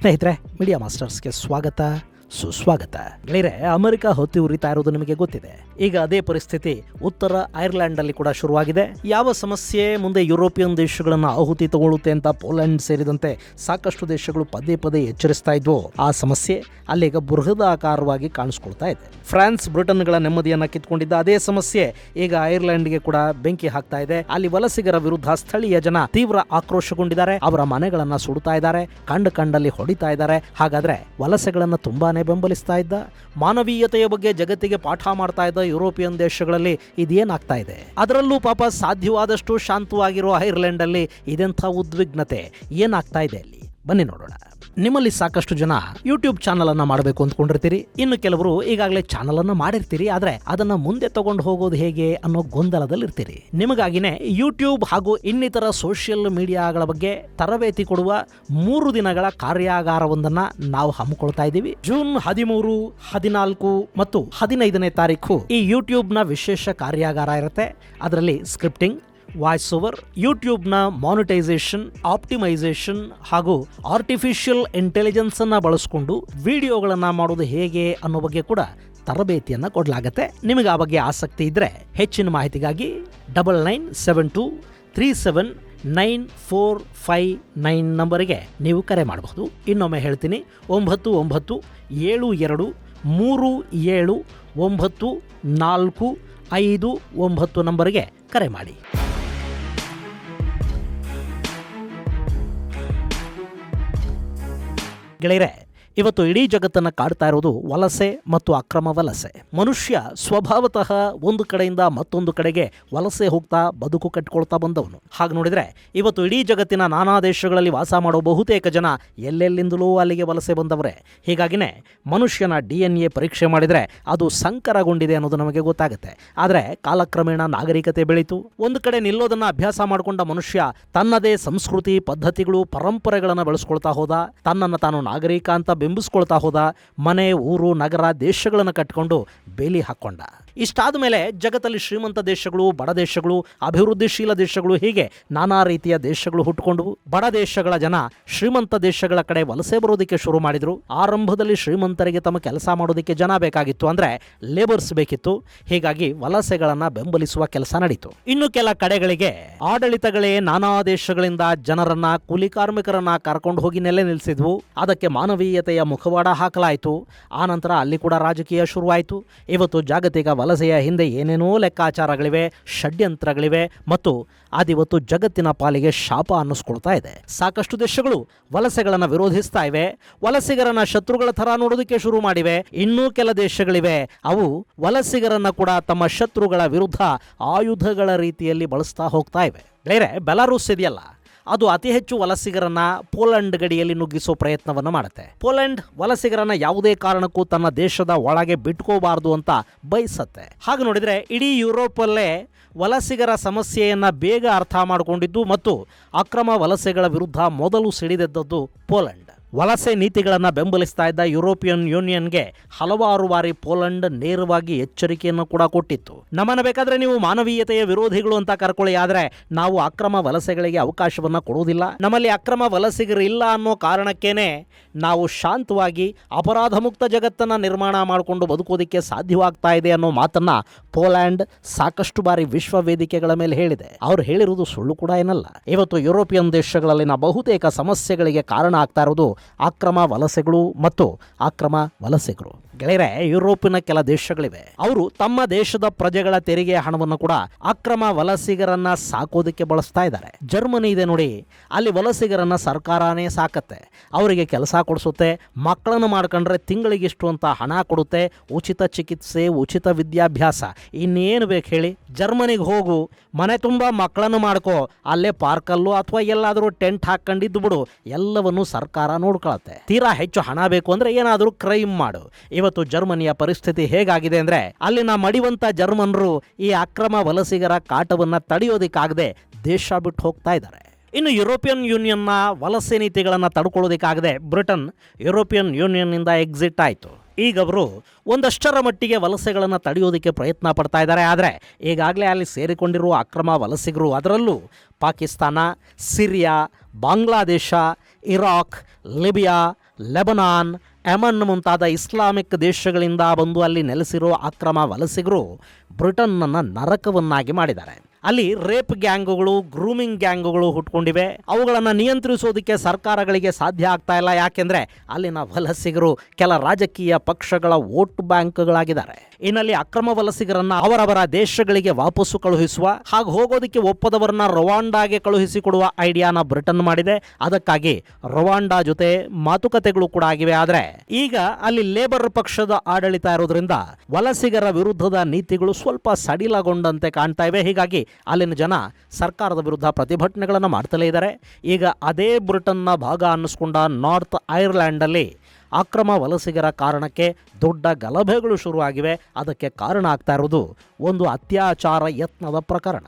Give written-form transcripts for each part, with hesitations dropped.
ಸ್ನೇಹಿತರೆ, ಮೀಡಿಯಾ ಮಾಸ್ಟರ್ಸ್ಗೆ ಸ್ವಾಗತ ಸುಸ್ವಾಗತ. ಗೆಳೆಯರೆ, ಅಮೆರಿಕ ಹೊತ್ತಿ ಉರಿತಾ ಇರೋದು ನಿಮಗೆ ಗೊತ್ತಿದೆ. ಈಗ ಅದೇ ಪರಿಸ್ಥಿತಿ ಉತ್ತರ ಐರ್ಲೆಂಡ್ ಅಲ್ಲಿ ಕೂಡ ಶುರುವಾಗಿದೆ. ಯಾವ ಸಮಸ್ಯೆ ಮುಂದೆ ಯುರೋಪಿಯನ್ ದೇಶಗಳನ್ನ ಆಹುತಿ ತಗೊಳ್ಳುತ್ತೆ ಅಂತ ಪೋಲೆಂಡ್ ಸೇರಿದಂತೆ ಸಾಕಷ್ಟು ದೇಶಗಳು ಪದೇ ಪದೇ ಎಚ್ಚರಿಸ್ತಾ ಇದ್ವು, ಆ ಸಮಸ್ಯೆ ಅಲ್ಲೀಗ ಬೃಹದಾಕಾರವಾಗಿ ಕಾಣಿಸ್ಕೊಳ್ತಾ ಇದೆ. ಫ್ರಾನ್ಸ್ ಬ್ರಿಟನ್ಗಳ ನೆಮ್ಮದಿಯನ್ನ ಕಿತ್ಕೊಂಡಿದ್ದ ಅದೇ ಸಮಸ್ಯೆ ಈಗ ಐರ್ಲೆಂಡ್ಗೆ ಕೂಡ ಬೆಂಕಿ ಹಾಕ್ತಾ ಇದೆ. ಅಲ್ಲಿ ವಲಸಿಗರ ವಿರುದ್ಧ ಸ್ಥಳೀಯ ಜನ ತೀವ್ರ ಆಕ್ರೋಶಗೊಂಡಿದ್ದಾರೆ. ಅವರ ಮನೆಗಳನ್ನ ಸುಡ್ತಾ ಇದ್ದಾರೆ, ಕಂಡಲ್ಲಿ ಹೊಡಿತಾ ಇದ್ದಾರೆ. ಹಾಗಾದ್ರೆ ವಲಸೆಗಳನ್ನ ತುಂಬಾನೇ ಬೆಂಬಲಿಸ್ತಾ ಇದ್ದ, ಮಾನವೀಯತೆಯ ಬಗ್ಗೆ ಜಗತ್ತಿಗೆ ಪಾಠ ಮಾಡ್ತಾ ಇದ್ದ ಯುರೋಪಿಯನ್ ದೇಶಗಳಲ್ಲಿ ಇದೇನಾಗ್ತಾ ಇದೆ? ಅದರಲ್ಲೂ ಪಾಪ ಸಾಧ್ಯವಾದಷ್ಟು ಶಾಂತವಾಗಿರೋ ಐರ್ಲೆಂಡ್ ಅಲ್ಲಿ ಇದೆಂಥ ಉದ್ವಿಗ್ನತೆ, ಏನಾಗ್ತಾ ಇದೆ ಅಲ್ಲಿ? ಬನ್ನಿ ನೋಡೋಣ. ನಿಮ್ಮಲ್ಲಿ ಸಾಕಷ್ಟು ಜನ ಯೂಟ್ಯೂಬ್ ಚಾನಲ್ ಅನ್ನ ಮಾಡಬೇಕು ಅಂದ್ಕೊಂಡಿರ್ತೀರಿ. ಇನ್ನು ಕೆಲವರು ಈಗಾಗಲೇ ಚಾನಲ್ ಅನ್ನ ಮಾಡಿರ್ತೀರಿ, ಆದ್ರೆ ಅದನ್ನ ಮುಂದೆ ತಗೊಂಡು ಹೋಗೋದು ಹೇಗೆ ಅನ್ನೋ ಗೊಂದಲದಲ್ಲಿರ್ತೀರಿ. ನಿಮಗಾಗಿನೇ ಯೂಟ್ಯೂಬ್ ಹಾಗೂ ಇನ್ನಿತರ ಸೋಷಿಯಲ್ ಮೀಡಿಯಾಗಳ ಬಗ್ಗೆ ತರಬೇತಿ ಕೊಡುವ 3 ದಿನಗಳ ಕಾರ್ಯಾಗಾರವೊಂದನ್ನ ನಾವು ಹಮ್ಮಿಕೊಳ್ತಾ ಇದ್ದೀವಿ. ಜೂನ್ 13, 14 ಮತ್ತು 15ನೇ ತಾರೀಕು ಈ ಯೂಟ್ಯೂಬ್ ನ ವಿಶೇಷ ಕಾರ್ಯಾಗಾರ ಇರುತ್ತೆ. ಅದರಲ್ಲಿ ಸ್ಕ್ರಿಪ್ಟಿಂಗ್, ವಾಯ್ಸ್ ಓವರ್, ಯೂಟ್ಯೂಬ್ನ ಮಾನಿಟೈಸೇಷನ್, ಆಪ್ಟಿಮೈಸೇಷನ್ ಹಾಗೂ ಆರ್ಟಿಫಿಷಿಯಲ್ ಇಂಟೆಲಿಜೆನ್ಸ್ ಅನ್ನ ಬಳಸಿಕೊಂಡು ವಿಡಿಯೋಗಳನ್ನ ಮಾಡೋದು ಹೇಗೆ ಅನ್ನೋ ಬಗ್ಗೆ ಕೂಡ ತರಬೇತಿಯನ್ನ ಕೊಡಲಾಗತ್ತೆ. ನಿಮಗೆ ಆ ಬಗ್ಗೆ ಆಸಕ್ತಿ ಇದ್ರೆ ಹೆಚ್ಚಿನ ಮಾಹಿತಿಗಾಗಿ 9972379459 ನಂಬರಿಗೆ ನೀವು ಕರೆ ಮಾಡಬಹುದು. ಇನ್ನೊಮ್ಮೆ ಹೇಳ್ತೀನಿ, 9972379459 ನಂಬರಿಗೆ ಕರೆ ಮಾಡಿ. ಗೆಳೆಯರೆ, ಇವತ್ತು ಇಡೀ ಜಗತ್ತನ್ನು ಕಾಡ್ತಾ ಇರೋದು ವಲಸೆ ಮತ್ತು ಅಕ್ರಮ ವಲಸೆ. ಮನುಷ್ಯ ಸ್ವಭಾವತಃ ಒಂದು ಕಡೆಯಿಂದ ಮತ್ತೊಂದು ಕಡೆಗೆ ವಲಸೆ ಹೋಗ್ತಾ ಬದುಕು ಕಟ್ಟಿಕೊಳ್ತಾ ಬಂದವನು. ಹಾಗೆ ನೋಡಿದ್ರೆ ಇವತ್ತು ಇಡೀ ಜಗತ್ತಿನ ನಾನಾ ದೇಶಗಳಲ್ಲಿ ವಾಸ ಮಾಡೋ ಬಹುತೇಕ ಜನ ಎಲ್ಲೆಲ್ಲಿಂದಲೂ ಅಲ್ಲಿಗೆ ವಲಸೆ ಬಂದವರೇ. ಹೀಗಾಗಿನೇ ಮನುಷ್ಯನ DNA ಪರೀಕ್ಷೆ ಮಾಡಿದರೆ ಅದು ಸಂಕರಗೊಂಡಿದೆ ಅನ್ನೋದು ನಮಗೆ ಗೊತ್ತಾಗುತ್ತೆ. ಆದರೆ ಕಾಲಕ್ರಮೇಣ ನಾಗರಿಕತೆ ಬೆಳೀತು. ಒಂದು ಕಡೆ ನಿಲ್ಲೋದನ್ನ ಅಭ್ಯಾಸ ಮಾಡಿಕೊಂಡ ಮನುಷ್ಯ ತನ್ನದೇ ಸಂಸ್ಕೃತಿ, ಪದ್ಧತಿಗಳು, ಪರಂಪರೆಗಳನ್ನು ಬೆಳೆಸ್ಕೊಳ್ತಾ ಹೋದ. ತನ್ನನ್ನು ತಾನು ನಾಗರಿಕ ಅಂತ ಬಿಂಬಿಸ್ಕೊಳ್ತಾ ಹೋದ. ಮನೆ, ಊರು, ನಗರ, ದೇಶಗಳನ್ನು ಕಟ್ಟಿಕೊಂಡು ಬೇಲಿ ಹಾಕೊಂಡ. ಇಷ್ಟಾದ ಮೇಲೆ ಜಗತ್ತಲ್ಲಿ ಶ್ರೀಮಂತ ದೇಶಗಳು, ಬಡ ದೇಶಗಳು, ಅಭಿವೃದ್ಧಿಶೀಲ ದೇಶಗಳು, ಹೀಗೆ ನಾನಾ ರೀತಿಯ ದೇಶಗಳು ಹುಟ್ಟುಕೊಂಡವು. ಬಡ ದೇಶಗಳ ಜನ ಶ್ರೀಮಂತ ದೇಶಗಳ ಕಡೆ ವಲಸೆ ಬರೋದಕ್ಕೆ ಶುರು ಮಾಡಿದ್ರು. ಆರಂಭದಲ್ಲಿ ಶ್ರೀಮಂತರಿಗೆ ತಮ್ಮ ಕೆಲಸ ಮಾಡೋದಕ್ಕೆ ಜನ ಬೇಕಾಗಿತ್ತು, ಅಂದ್ರೆ ಲೇಬರ್ಸ್ ಬೇಕಿತ್ತು. ಹೀಗಾಗಿ ವಲಸೆಗಳನ್ನ ಬೆಂಬಲಿಸುವ ಕೆಲಸ ನಡೀತು. ಇನ್ನು ಕೆಲ ಕಡೆಗಳಿಗೆ ಆಡಳಿತಗಳೇ ನಾನಾ ದೇಶಗಳಿಂದ ಜನರನ್ನ, ಕೂಲಿ ಕಾರ್ಮಿಕರನ್ನ ಕರ್ಕೊಂಡು ಹೋಗಿ ನೆಲೆ ನಿಲ್ಲಿಸಿದ್ವು. ಅದಕ್ಕೆ ಮಾನವೀಯತೆಯ ಮುಖವಾಡ ಹಾಕಲಾಯಿತು. ಆನಂತರ ಅಲ್ಲಿ ಕೂಡ ರಾಜಕೀಯ ಶುರುವಾಯಿತು. ಇವತ್ತು ಜಾಗತಿಕ ವಲಸೆಯ ಹಿಂದೆ ಏನೇನೋ ಲೆಕ್ಕಾಚಾರಗಳಿವೆ, ಷಡ್ಯಂತ್ರಗಳಿವೆ ಮತ್ತು ಅದಿವತ್ತು ಜಗತ್ತಿನ ಪಾಲಿಗೆ ಶಾಪ ಅನ್ನಿಸ್ಕೊಳ್ತಾ ಇದೆ. ಸಾಕಷ್ಟು ದೇಶಗಳು ವಲಸೆಗಳನ್ನು ವಿರೋಧಿಸ್ತಾ ಇವೆ, ವಲಸಿಗರನ್ನ ಶತ್ರುಗಳ ಥರ ನೋಡೋದಕ್ಕೆ ಶುರು ಮಾಡಿವೆ. ಇನ್ನೂ ಕೆಲ ದೇಶಗಳಿವೆ, ಅವು ವಲಸಿಗರನ್ನ ಕೂಡ ತಮ್ಮ ಶತ್ರುಗಳ ವಿರುದ್ಧ ಆಯುಧಗಳ ರೀತಿಯಲ್ಲಿ ಬಳಸ್ತಾ ಹೋಗ್ತಾ ಇವೆ. ಬೇರೆ ಬೆಲಾರೂಸ್ ಇದೆಯಲ್ಲ, ಅದು ಅತಿ ಹೆಚ್ಚು ವಲಸಿಗರನ್ನ ಪೋಲೆಂಡ್ ಗಡಿಯಲ್ಲಿ ನುಗ್ಗಿಸೋ ಪ್ರಯತ್ನವನ್ನು ಮಾಡುತ್ತೆ. ಪೋಲೆಂಡ್ ವಲಸಿಗರನ್ನ ಯಾವುದೇ ಕಾರಣಕ್ಕೂ ತನ್ನ ದೇಶದ ಒಳಗೆ ಬಿಟ್ಕೋಬಾರದು ಅಂತ ಬಯಸತ್ತೆ. ಹಾಗೆ ನೋಡಿದ್ರೆ ಇಡೀ ಯುರೋಪಲ್ಲೇ ವಲಸಿಗರ ಸಮಸ್ಯೆಯನ್ನ ಬೇಗ ಅರ್ಥ ಮಾಡಿಕೊಂಡಿದ್ದು ಮತ್ತು ಅಕ್ರಮ ವಲಸೆಗಳ ವಿರುದ್ಧ ಮೊದಲು ಸಿಡಿದೆದ್ದದ್ದು ಪೋಲೆಂಡ್. ವಲಸೆ ನೀತಿಗಳನ್ನು ಬೆಂಬಲಿಸ್ತಾ ಇದ್ದ ಯುರೋಪಿಯನ್ ಯೂನಿಯನ್ಗೆ ಹಲವಾರು ಬಾರಿ ಪೋಲೆಂಡ್ ನೇರವಾಗಿ ಎಚ್ಚರಿಕೆಯನ್ನು ಕೂಡ ಕೊಟ್ಟಿತ್ತು. ನಮ್ಮನ್ನ ಬೇಕಾದ್ರೆ ನೀವು ಮಾನವೀಯತೆಯ ವಿರೋಧಿಗಳು ಅಂತ ಕರ್ಕೊಳ್ಳಿ, ಆದ್ರೆ ನಾವು ಅಕ್ರಮ ವಲಸೆಗಳಿಗೆ ಅವಕಾಶವನ್ನ ಕೊಡುವುದಿಲ್ಲ. ನಮ್ಮಲ್ಲಿ ಅಕ್ರಮ ವಲಸಿಗರು ಇಲ್ಲ ಅನ್ನೋ ಕಾರಣಕ್ಕೇನೆ ನಾವು ಶಾಂತವಾಗಿ ಅಪರಾಧ ಮುಕ್ತ ಜಗತ್ತನ್ನ ನಿರ್ಮಾಣ ಮಾಡಿಕೊಂಡು ಬದುಕೋದಕ್ಕೆ ಸಾಧ್ಯವಾಗ್ತಾ ಇದೆ ಅನ್ನೋ ಮಾತನ್ನ ಪೋಲೆಂಡ್ ಸಾಕಷ್ಟು ಬಾರಿ ವಿಶ್ವ ವೇದಿಕೆಗಳ ಮೇಲೆ ಹೇಳಿದೆ. ಅವ್ರು ಹೇಳಿರುವುದು ಸುಳ್ಳು ಕೂಡ ಏನಲ್ಲ. ಇವತ್ತು ಯುರೋಪಿಯನ್ ದೇಶಗಳಲ್ಲಿನ ಬಹುತೇಕ ಸಮಸ್ಯೆಗಳಿಗೆ ಕಾರಣ ಆಗ್ತಾ ಇರೋದು ಅಕ್ರಮ ವಲಸೆಗಳು ಮತ್ತು ಅಕ್ರಮ ವಲಸಿಗರು. ಗೆಳೆಯರೆ, ಯುರೋಪಿನ ಕೆಲ ದೇಶಗಳಿವೆ, ಅವರು ತಮ್ಮ ದೇಶದ ಪ್ರಜೆಗಳ ತೆರಿಗೆ ಹಣವನ್ನು ಕೂಡ ಅಕ್ರಮ ವಲಸಿಗರನ್ನ ಸಾಕೋದಕ್ಕೆ ಬಳಸ್ತಾ ಇದ್ದಾರೆ. ಜರ್ಮನಿ ಇದೆ ನೋಡಿ, ಅಲ್ಲಿ ವಲಸಿಗರನ್ನ ಸರ್ಕಾರನೇ ಸಾಕತ್ತೆ, ಅವರಿಗೆ ಕೆಲಸ ಕೊಡಿಸುತ್ತೆ, ಮಕ್ಕಳನ್ನು ಮಾಡ್ಕೊಂಡ್ರೆ ತಿಂಗಳಿಗಿಷ್ಟು ಅಂತ ಹಣ ಕೊಡುತ್ತೆ, ಉಚಿತ ಚಿಕಿತ್ಸೆ, ಉಚಿತ ವಿದ್ಯಾಭ್ಯಾಸ, ಇನ್ನೇನು ಬೇಕು ಹೇಳಿ? ಜರ್ಮನಿಗೆ ಹೋಗು, ಮನೆ ತುಂಬ ಮಕ್ಕಳನ್ನು ಮಾಡ್ಕೋ, ಅಲ್ಲೇ ಪಾರ್ಕಲ್ಲೂ ಅಥವಾ ಎಲ್ಲಾದರೂ ಟೆಂಟ್ ಹಾಕೊಂಡಿದ್ದು ಬಿಡು, ಎಲ್ಲವನ್ನೂ ಸರ್ಕಾರ ನೋಡ್ಕೊಳತ್ತೆ. ತೀರಾ ಹೆಚ್ಚು ಹಣ ಬೇಕು ಅಂದ್ರೆ ಏನಾದರೂ ಕ್ರೈಮ್ ಮಾಡು. ಇವತ್ತು ಜರ್ಮನಿಯ ಪರಿಸ್ಥಿತಿ ಹೇಗಾಗಿದೆ ಅಂದ್ರೆ ಅಲ್ಲಿನ ಮಡಿವಂತ ಜರ್ಮನರು ಈ ಅಕ್ರಮ ವಲಸಿಗರ ಕಾಟವನ್ನ ತಡೆಯೋದಿಕ್ಕಾಗದೆ ದೇಶ ಬಿಟ್ಟು ಹೋಗ್ತಾ ಇದ್ದಾರೆ. ಇನ್ನು ಯುರೋಪಿಯನ್ ಯೂನಿಯನ್ನ ವಲಸೆ ನೀತಿಗಳನ್ನು ತಡ್ಕೊಳ್ಳೋದಕ್ಕಾಗದೆ ಬ್ರಿಟನ್ ಯುರೋಪಿಯನ್ ಯೂನಿಯನ್ನಿಂದ ಎಕ್ಸಿಟ್ ಆಯಿತು. ಈಗ ಅವರು ಒಂದಷ್ಟರ ಮಟ್ಟಿಗೆ ವಲಸೆಗಳನ್ನು ತಡೆಯೋದಕ್ಕೆ ಪ್ರಯತ್ನ ಪಡ್ತಾ ಇದ್ದಾರೆ. ಆದರೆ ಈಗಾಗಲೇ ಅಲ್ಲಿ ಸೇರಿಕೊಂಡಿರುವ ಅಕ್ರಮ ವಲಸಿಗರು, ಅದರಲ್ಲೂ Pakistan, Syria, Bangladesh, Iraq, Libya Lebanon, Yemen ಮುಂತಾದ ಇಸ್ಲಾಮಿಕ್ ದೇಶಗಳಿಂದ ಬಂದು ಅಲ್ಲಿ ನೆಲೆಸಿರೋ ಅಕ್ರಮ ವಲಸಿಗರು ಬ್ರಿಟನ್ನನ್ನು ನರಕವನ್ನಾಗಿ ಮಾಡಿದ್ದಾರೆ. ಅಲ್ಲಿ ರೇಪ್ ಗ್ಯಾಂಗುಗಳು, ಗ್ರೂಮಿಂಗ್ ಗ್ಯಾಂಗುಗಳು ಹುಟ್ಕೊಂಡಿವೆ. ಅವುಗಳನ್ನು ನಿಯಂತ್ರಿಸೋದಕ್ಕೆ ಸರ್ಕಾರಗಳಿಗೆ ಸಾಧ್ಯ ಆಗ್ತಾ ಇಲ್ಲ. ಯಾಕೆಂದ್ರೆ ಅಲ್ಲಿನ ವಲಸಿಗರು ಕೆಲ ರಾಜಕೀಯ ಪಕ್ಷಗಳ ವೋಟ್ ಬ್ಯಾಂಕ್ಗಳಾಗಿದ್ದಾರೆ. ಇನ್ನಲ್ಲಿ ಅಕ್ರಮ ವಲಸಿಗರನ್ನ ಅವರವರ ದೇಶಗಳಿಗೆ ವಾಪಸ್ಸು ಕಳುಹಿಸುವ, ಹಾಗೆ ಹೋಗೋದಕ್ಕೆ ಒಪ್ಪದವರನ್ನ ರವಾಂಡಾಗೆ ಕಳುಹಿಸಿಕೊಡುವ ಐಡಿಯಾನ ಬ್ರಿಟನ್ ಮಾಡಿದೆ. ಅದಕ್ಕಾಗಿ ರವಾಂಡಾ ಜೊತೆ ಮಾತುಕತೆಗಳು ಕೂಡ ಆಗಿವೆ. ಆದ್ರೆ ಈಗ ಅಲ್ಲಿ ಲೇಬರ್ ಪಕ್ಷದ ಆಡಳಿತ ಇರೋದ್ರಿಂದ ವಲಸಿಗರ ವಿರುದ್ಧದ ನೀತಿಗಳು ಸ್ವಲ್ಪ ಸಡಿಲಗೊಂಡಂತೆ ಕಾಣ್ತಾ ಇವೆ. ಹೀಗಾಗಿ ಅಲ್ಲಿನ ಜನ ಸರ್ಕಾರದ ವಿರುದ್ಧ ಪ್ರತಿಭಟನೆಗಳನ್ನು ಮಾಡ್ತಲೇ ಇದ್ದಾರೆ. ಈಗ ಅದೇ ಬ್ರಿಟನ್ನ ಭಾಗ ಅನ್ನಿಸ್ಕೊಂಡ ನಾರ್ತ್ ಐರ್ಲ್ಯಾಂಡ್ ಅಲ್ಲಿ ಅಕ್ರಮ ವಲಸಿಗರ ಕಾರಣಕ್ಕೆ ದೊಡ್ಡ ಗಲಭೆಗಳು ಶುರುವಾಗಿವೆ. ಅದಕ್ಕೆ ಕಾರಣ ಆಗ್ತಾ ಇರೋದು ಒಂದು ಅತ್ಯಾಚಾರ ಯತ್ನದ ಪ್ರಕರಣ.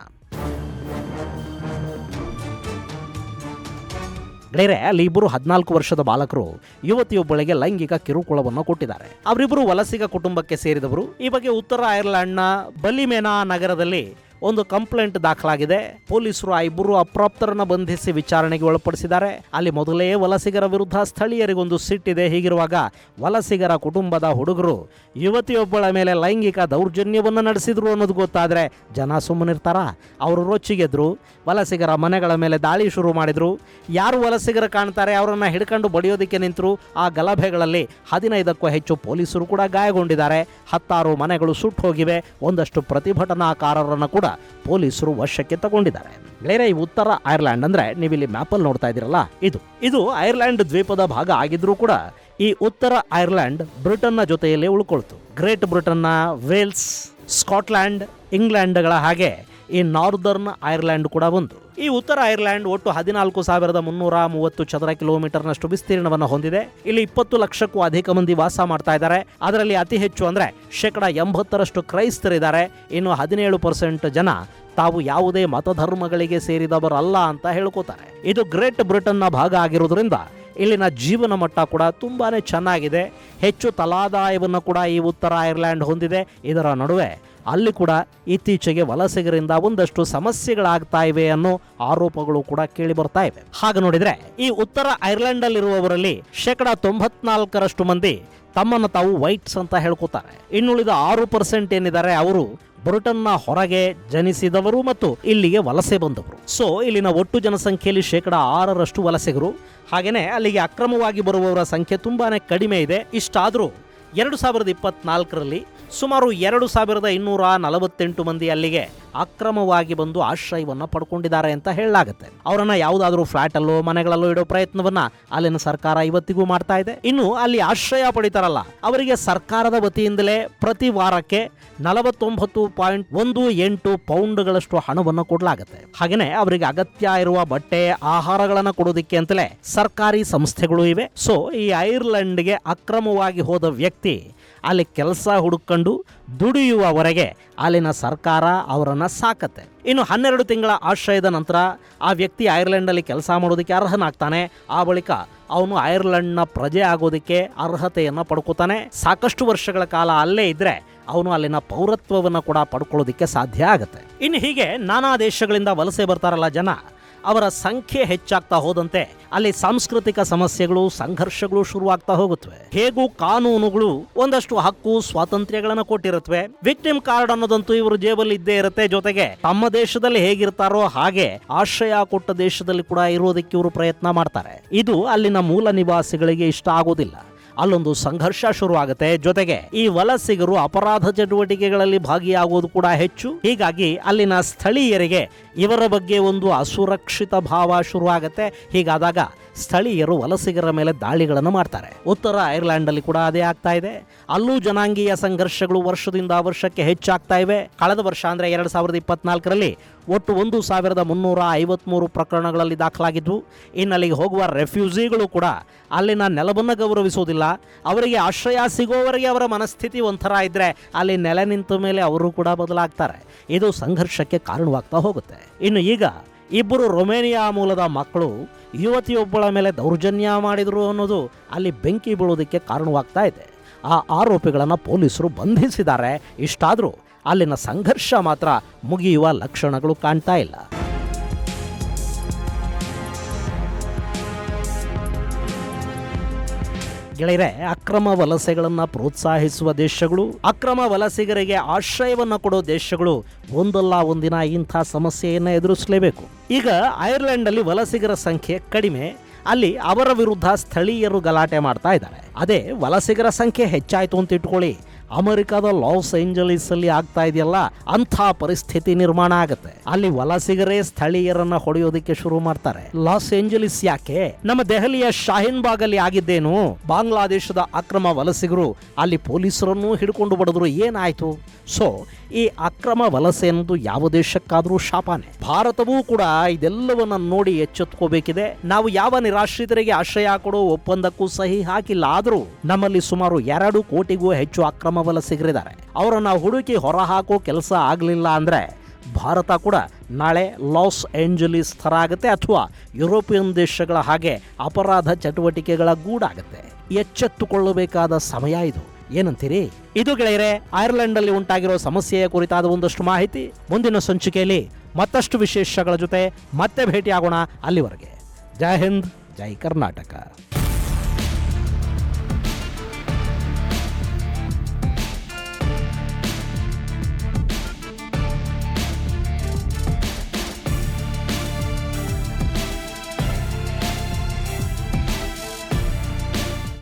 ಗೆಳೆಯರೆ, ಅಲ್ಲಿ ಇಬ್ಬರು 14 ವರ್ಷದ ಬಾಲಕರು ಯುವತಿಯೊಬ್ಬಳಿಗೆ ಲೈಂಗಿಕ ಕಿರುಕುಳವನ್ನು ಕೊಟ್ಟಿದ್ದಾರೆ. ಅವರಿಬ್ಬರು ವಲಸಿಗ ಕುಟುಂಬಕ್ಕೆ ಸೇರಿದವರು. ಈ ಬಗ್ಗೆ ಉತ್ತರ ಐರ್ಲ್ಯಾಂಡ್ನ ಬಲಿಮೆನಾ ನಗರದಲ್ಲಿ ಒಂದು ಕಂಪ್ಲೇಂಟ್ ದಾಖಲಾಗಿದೆ. ಪೊಲೀಸರು ಆ ಇಬ್ಬರು ಅಪ್ರಾಪ್ತರನ್ನ ಬಂಧಿಸಿ ವಿಚಾರಣೆಗೆ ಒಳಪಡಿಸಿದ್ದಾರೆ. ಅಲ್ಲಿ ಮೊದಲೇ ವಲಸಿಗರ ವಿರುದ್ಧ ಸ್ಥಳೀಯರಿಗೊಂದು ಸಿಟ್ಟಿದೆ. ಹೀಗಿರುವಾಗ ವಲಸಿಗರ ಕುಟುಂಬದ ಹುಡುಗರು ಯುವತಿಯೊಬ್ಬಳ ಮೇಲೆ ಲೈಂಗಿಕ ದೌರ್ಜನ್ಯವನ್ನು ನಡೆಸಿದ್ರು ಅನ್ನೋದು ಗೊತ್ತಾದರೆ ಜನ ಸುಮ್ಮನಿರ್ತಾರ? ಅವರು ರೊಚ್ಚಿಗೆದ್ರು. ವಲಸಿಗರ ಮನೆಗಳ ಮೇಲೆ ದಾಳಿ ಶುರು ಮಾಡಿದ್ರು. ಯಾರು ವಲಸಿಗರು ಕಾಣ್ತಾರೆ ಅವರನ್ನು ಹಿಡ್ಕೊಂಡು ಬಡಿಯೋದಕ್ಕೆ ನಿಂತರು. ಆ ಗಲಭೆಗಳಲ್ಲಿ 15ಕ್ಕೂ ಹೆಚ್ಚು ಪೊಲೀಸರು ಕೂಡ ಗಾಯಗೊಂಡಿದ್ದಾರೆ. 10 ಮನೆಗಳು ಸುಟ್ಟು ಹೋಗಿವೆ. ಒಂದಷ್ಟು ಪ್ರತಿಭಟನಾಕಾರರನ್ನು ಕೂಡ ಪೊಲೀಸರು ವಶಕ್ಕೆ ತಗೊಂಡಿದ್ದಾರೆ. ಬೇರೆ ಈ ಉತ್ತರ ಐರ್ಲ್ಯಾಂಡ್ ಅಂದ್ರೆ ನೀವಿಲ್ಲಿ ಮ್ಯಾಪಲ್ಲಿ ನೋಡ್ತಾ ಇದ್ದೀರಲ್ಲ, ಇದು ಐರ್ಲ್ಯಾಂಡ್ ದ್ವೀಪದ ಭಾಗ ಆಗಿದ್ರೂ ಕೂಡ ಈ ಉತ್ತರ ಐರ್ಲ್ಯಾಂಡ್ ಬ್ರಿಟನ್ನ ಜೊತೆಯಲ್ಲೇ ಉಳ್ಕೊಳ್ತು. ಗ್ರೇಟ್ ಬ್ರಿಟನ್ನ, ವೇಲ್ಸ್, ಸ್ಕಾಟ್ಲ್ಯಾಂಡ್, ಇಂಗ್ಲೆಂಡ್ಗಳ ಹಾಗೆ ಈ ನಾರ್ದರ್ನ್ ಐರ್ಲ್ಯಾಂಡ್ ಕೂಡ ಒಂದು. ಈ ಉತ್ತರ ಐರ್ಲ್ಯಾಂಡ್ ಒಟ್ಟು 14,330 ಚದರ ಕಿಲೋಮೀಟರ್ನಷ್ಟು ವಿಸ್ತೀರ್ಣವನ್ನು ಹೊಂದಿದೆ. ಇಲ್ಲಿ 20 ಲಕ್ಷಕ್ಕೂ ಅಧಿಕ ಮಂದಿ ವಾಸ ಮಾಡ್ತಾ ಇದ್ದಾರೆ. ಅದರಲ್ಲಿ ಅತಿ ಹೆಚ್ಚು ಅಂದ್ರೆ 80% ಕ್ರೈಸ್ತರಿದ್ದಾರೆ. ಇನ್ನು 17% ಜನ ತಾವು ಯಾವುದೇ ಮತಧರ್ಮಗಳಿಗೆ ಸೇರಿದವರಲ್ಲ ಅಂತ ಹೇಳ್ಕೋತಾರೆ. ಇದು ಗ್ರೇಟ್ ಬ್ರಿಟನ್ನ ಭಾಗ ಆಗಿರೋದ್ರಿಂದ ಇಲ್ಲಿನ ಜೀವನ ಮಟ್ಟ ಕೂಡ ತುಂಬಾನೇ ಚೆನ್ನಾಗಿದೆ. ಹೆಚ್ಚು ತಲಾದಾಯವನ್ನು ಕೂಡ ಈ ಉತ್ತರ ಐರ್ಲ್ಯಾಂಡ್ ಹೊಂದಿದೆ. ಇದರ ನಡುವೆ ಅಲ್ಲಿ ಕೂಡ ಇತ್ತೀಚೆಗೆ ವಲಸಿಗರಿಂದ ಒಂದಷ್ಟು ಸಮಸ್ಯೆಗಳಾಗ್ತಾ ಇವೆ ಅನ್ನೋ ಆರೋಪಗಳು ಕೂಡ ಕೇಳಿ ಬರ್ತಾ ಇವೆ. ಹಾಗೆ ನೋಡಿದ್ರೆ ಈ ಉತ್ತರ ಐರ್ಲ್ಯಾಂಡ್ ಅಲ್ಲಿರುವವರಲ್ಲಿ 94% ಮಂದಿ ತಮ್ಮನ್ನು ತಾವು ವೈಟ್ಸ್ ಅಂತ ಹೇಳ್ಕೊತಾರೆ. ಇನ್ನುಳಿದ 6% ಏನಿದ್ದಾರೆ ಅವರು ಬ್ರಿಟನ್ನ ಹೊರಗೆ ಜನಿಸಿದವರು ಮತ್ತು ಇಲ್ಲಿಗೆ ವಲಸೆ ಬಂದವರು. ಸೊ ಇಲ್ಲಿನ ಒಟ್ಟು ಜನಸಂಖ್ಯೆಯಲ್ಲಿ 6% ವಲಸಿಗರು. ಹಾಗೇನೆ ಅಲ್ಲಿಗೆ ಅಕ್ರಮವಾಗಿ ಬರುವವರ ಸಂಖ್ಯೆ ತುಂಬಾನೇ ಕಡಿಮೆ ಇದೆ. ಇಷ್ಟಾದರೂ 2024ರಲ್ಲಿ ಸುಮಾರು 2248 ಮಂದಿ ಅಲ್ಲಿಗೆ ಅಕ್ರಮವಾಗಿ ಬಂದು ಆಶ್ರಯವನ್ನು ಪಡ್ಕೊಂಡಿದ್ದಾರೆ ಅಂತ ಹೇಳಲಾಗುತ್ತೆ. ಅವರನ್ನ ಯಾವುದಾದ್ರೂ ಫ್ಲಾಟ್ ಅಲ್ಲೋ ಮನೆಗಳಲ್ಲೋ ಇಡೋ ಪ್ರಯತ್ನವನ್ನ ಅಲ್ಲಿನ ಸರ್ಕಾರ ಇವತ್ತಿಗೂ ಮಾಡ್ತಾ ಇದೆ. ಇನ್ನು ಅಲ್ಲಿ ಆಶ್ರಯ ಪಡಿತಾರಲ್ಲ, ಅವರಿಗೆ ಸರ್ಕಾರದ ವತಿಯಿಂದಲೇ ಪ್ರತಿ ವಾರಕ್ಕೆ 49.18 ಪೌಂಡ್ಗಳಷ್ಟು ಹಣವನ್ನು ಕೊಡಲಾಗುತ್ತೆ. ಹಾಗೇನೆ ಅವರಿಗೆ ಅಗತ್ಯ ಇರುವ ಬಟ್ಟೆ, ಆಹಾರಗಳನ್ನು ಕೊಡೋದಿಕ್ಕೆ ಅಂತಲೇ ಸರ್ಕಾರಿ ಸಂಸ್ಥೆಗಳು ಇವೆ. ಸೊ ಈ ಐರ್ಲೆಂಡ್ಗೆ ಅಕ್ರಮವಾಗಿ ಹೋದ ವ್ಯಕ್ತಿ ಅಲ್ಲಿ ಕೆಲಸ ಹುಡುಕೊಂಡು ದುಡಿಯುವವರೆಗೆ ಅಲ್ಲಿನ ಸರ್ಕಾರ ಅವರನ್ನ ಸಾಕತ್ತೆ. ಇನ್ನು 12 ತಿಂಗಳ ಆಶ್ರಯದ ನಂತರ ಆ ವ್ಯಕ್ತಿ ಐರ್ಲೆಂಡಲ್ಲಿ ಕೆಲಸ ಮಾಡೋದಕ್ಕೆ ಅರ್ಹನಾಗ್ತಾನೆ. ಆ ಬಳಿಕ ಅವನು ಐರ್ಲೆಂಡ್ನ ಪ್ರಜೆ ಆಗೋದಕ್ಕೆ ಅರ್ಹತೆಯನ್ನು ಪಡ್ಕೋತಾನೆ. ಸಾಕಷ್ಟು ವರ್ಷಗಳ ಕಾಲ ಅಲ್ಲೇ ಇದ್ರೆ ಅವನು ಅಲ್ಲಿನ ಪೌರತ್ವವನ್ನು ಕೂಡ ಪಡ್ಕೊಳ್ಳೋದಕ್ಕೆ ಸಾಧ್ಯ ಆಗುತ್ತೆ. ಇನ್ನು ಹೀಗೆ ನಾನಾ ದೇಶಗಳಿಂದ ವಲಸೆ ಬರ್ತಾರಲ್ಲ ಜನ, ಅವರ ಸಂಖ್ಯೆ ಹೆಚ್ಚಾಗ್ತಾ ಹೋದಂತೆ ಅಲ್ಲಿ ಸಾಂಸ್ಕೃತಿಕ ಸಮಸ್ಯೆಗಳು, ಸಂಘರ್ಷಗಳು ಶುರುವಾಗ್ತಾ ಹೋಗುತ್ತವೆ. ಹೇಗೂ ಕಾನೂನುಗಳು ಒಂದಷ್ಟು ಹಕ್ಕು ಸ್ವಾತಂತ್ರ್ಯಗಳನ್ನು ಕೊಟ್ಟಿರುತ್ತವೆ. ವಿಕ್ಟಿಮ್ ಕಾರ್ಡ್ ಅನ್ನೋದಂತೂ ಇವರು ಜೇಬಲ್ಲಿ ಇದ್ದೇ ಇರುತ್ತೆ. ಜೊತೆಗೆ ತಮ್ಮ ದೇಶದಲ್ಲಿ ಹೇಗಿರ್ತಾರೋ ಹಾಗೆ ಆಶ್ರಯ ಕೊಟ್ಟ ದೇಶದಲ್ಲಿ ಕೂಡ ಇರೋದಕ್ಕೆ ಇವರು ಪ್ರಯತ್ನ ಮಾಡ್ತಾರೆ. ಇದು ಅಲ್ಲಿನ ಮೂಲ ನಿವಾಸಿಗಳಿಗೆ ಇಷ್ಟ ಆಗೋದಿಲ್ಲ. ಅಲ್ಲೊಂದು ಸಂಘರ್ಷ ಶುರುವಾಗುತ್ತೆ. ಜೊತೆಗೆ ಈ ವಲಸಿಗರು ಅಪರಾಧ ಚಟುವಟಿಕೆಗಳಲ್ಲಿ ಭಾಗಿಯಾಗುವುದು ಕೂಡ ಹೆಚ್ಚು. ಹೀಗಾಗಿ ಅಲ್ಲಿನ ಸ್ಥಳೀಯರಿಗೆ ಇವರ ಬಗ್ಗೆ ಒಂದು ಅಸುರಕ್ಷಿತ ಭಾವ ಶುರುವಾಗುತ್ತೆ. ಹೀಗಾದಾಗ ಸ್ಥಳೀಯರು ವಲಸಿಗರ ಮೇಲೆ ದಾಳಿಗಳನ್ನು ಮಾಡ್ತಾರೆ. ಉತ್ತರ ಐರ್ಲ್ಯಾಂಡ್ ಅಲ್ಲಿ ಕೂಡ ಅದೇ ಆಗ್ತಾ ಇದೆ. ಅಲ್ಲೂ ಜನಾಂಗೀಯ ಸಂಘರ್ಷಗಳು ವರ್ಷದಿಂದ ವರ್ಷಕ್ಕೆ ಹೆಚ್ಚಾಗ್ತಾ ಇವೆ. ಕಳೆದ ವರ್ಷ ಅಂದ್ರೆ 2024ರಲ್ಲಿ ಒಟ್ಟು 1353 ಪ್ರಕರಣಗಳಲ್ಲಿ ದಾಖಲಾಗಿದ್ವು. ಇನ್ನಲ್ಲಿಗೆ ಹೋಗುವ ರೆಫ್ಯೂಜಿಗಳು ಕೂಡ ಅಲ್ಲಿನ ನೆಲವನ್ನು ಗೌರವಿಸುವುದಿಲ್ಲ. ಅವರಿಗೆ ಆಶ್ರಯ ಸಿಗೋವರೆಗೆ ಅವರ ಮನಸ್ಥಿತಿ ಒಂಥರ ಇದ್ರೆ ಅಲ್ಲಿ ನೆಲೆ ನಿಂತ ಮೇಲೆ ಅವರು ಕೂಡ ಬದಲಾಗ್ತಾರೆ. ಇದು ಸಂಘರ್ಷಕ್ಕೆ ಕಾರಣವಾಗ್ತಾ ಹೋಗುತ್ತೆ. ಇನ್ನು ಈಗ ಇಬ್ಬರು ರೊಮೇನಿಯಾ ಮೂಲದ ಮಕ್ಕಳು ಯುವತಿಯೊಬ್ಬಳ ಮೇಲೆ ದೌರ್ಜನ್ಯ ಮಾಡಿದ್ರು ಅನ್ನೋದು ಅಲ್ಲಿ ಬೆಂಕಿ ಬೀಳೋದಕ್ಕೆ ಕಾರಣವಾಗ್ತಾ ಇದೆ. ಆ ಆರೋಪಿಗಳನ್ನು ಪೊಲೀಸರು ಬಂಧಿಸಿದ್ದಾರೆ. ಇಷ್ಟಾದರೂ ಅಲ್ಲಿನ ಸಂಘರ್ಷ ಮಾತ್ರ ಮುಗಿಯುವ ಲಕ್ಷಣಗಳು ಕಾಣ್ತಾ ಇಲ್ಲ. ಗೆಳೆಯರೆ, ಅಕ್ರಮ ವಲಸೆಗಳನ್ನ ಪ್ರೋತ್ಸಾಹಿಸುವ ದೇಶಗಳು, ಅಕ್ರಮ ವಲಸಿಗರಿಗೆ ಆಶ್ರಯವನ್ನ ಕೊಡೋ ದೇಶಗಳು ಒಂದಲ್ಲ ಒಂದಿನ ಇಂಥ ಸಮಸ್ಯೆಯನ್ನ ಎದುರಿಸಲೇಬೇಕು. ಈಗ ಐರ್ಲೆಂಡ್ ಅಲ್ಲಿ ವಲಸಿಗರ ಸಂಖ್ಯೆ ಕಡಿಮೆ, ಅಲ್ಲಿ ಅವರ ವಿರುದ್ಧ ಸ್ಥಳೀಯರು ಗಲಾಟೆ ಮಾಡ್ತಾ ಇದ್ದಾರೆ. ಅದೇ ವಲಸಿಗರ ಸಂಖ್ಯೆ ಹೆಚ್ಚಾಯ್ತು ಅಂತ ಇಟ್ಕೊಳ್ಳಿ, ಅಮೆರಿಕದ ಲಾಸ್ ಏಂಜಲೀಸ್ ಅಲ್ಲಿ ಆಗ್ತಾ ಇದೆಯಲ್ಲ, ಅಂಥ ಪರಿಸ್ಥಿತಿ ನಿರ್ಮಾಣ ಆಗುತ್ತೆ. ಅಲ್ಲಿ ವಲಸಿಗರೇ ಸ್ಥಳೀಯರನ್ನ ಹೊಡೆಯೋದಕ್ಕೆ ಶುರು ಮಾಡ್ತಾರೆ. ಲಾಸ್ ಏಂಜಲೀಸ್ ಯಾಕೆ, ನಮ್ಮ ದೆಹಲಿಯ ಶಾಹೀನ್ ಬಾಗ್ ಅಲ್ಲಿ ಆಗಿದ್ದೇನು, ಬಾಂಗ್ಲಾದೇಶದ ಅಕ್ರಮ ವಲಸಿಗರು ಅಲ್ಲಿ ಪೊಲೀಸರನ್ನು ಹಿಡ್ಕೊಂಡು ಬಡಿದ್ರು, ಏನಾಯ್ತು? ಸೊ ಈ ಅಕ್ರಮ ವಲಸೆ ಅನ್ನೋದು ಯಾವ ದೇಶಕ್ಕಾದ್ರೂ ಶಾಪಾನೆ. ಭಾರತವೂ ಕೂಡ ಇದೆಲ್ಲವನ್ನ ನೋಡಿ ಎಚ್ಚೆತ್ಕೋಬೇಕಿದೆ. ನಾವು ಯಾವ ನಿರಾಶ್ರಿತರಿಗೆ ಆಶ್ರಯ ಕೊಡೋ ಒಪ್ಪಂದಕ್ಕೂ ಸಹಿ ಹಾಕಿಲ್ಲ, ಆದ್ರೂ ನಮ್ಮಲ್ಲಿ ಸುಮಾರು 2 ಕೋಟಿಗೂ ಹೆಚ್ಚು ಅಕ್ರಮ ವಲಸಿಗರಿದ್ದಾರೆ. ಅವರನ್ನ ಹುಡುಕಿ ಹೊರಹಾಕೋ ಕೆಲಸ ಆಗ್ಲಿಲ್ಲ ಅಂದ್ರೆ ಭಾರತ ಕೂಡ ನಾಳೆ ಲಾಸ್ ಏಂಜಲೀಸ್ ಥರ ಆಗುತ್ತೆ, ಅಥವಾ ಯುರೋಪಿಯನ್ ದೇಶಗಳ ಹಾಗೆ ಅಪರಾಧ ಚಟುವಟಿಕೆಗಳ ಗೂಡಾಗುತ್ತೆ. ಎಚ್ಚೆತ್ತುಕೊಳ್ಳಬೇಕಾದ ಸಮಯ ಇದು. ಏನಂತೀರಿ? ಇದು ಗೆಳೆಯರೆ, ಐರ್ಲೆಂಡ್ ಅಲ್ಲಿ ಉಂಟಾಗಿರೋ ಸಮಸ್ಯೆಯ ಕುರಿತಾದ ಒಂದಷ್ಟು ಮಾಹಿತಿ. ಮುಂದಿನ ಸಂಚಿಕೆಯಲ್ಲಿ ಮತ್ತಷ್ಟು ವಿಶೇಷಗಳ ಜೊತೆ ಮತ್ತೆ ಭೇಟಿಯಾಗೋಣ. ಅಲ್ಲಿವರೆಗೆ ಜೈ ಹಿಂದ್, ಜೈ ಕರ್ನಾಟಕ.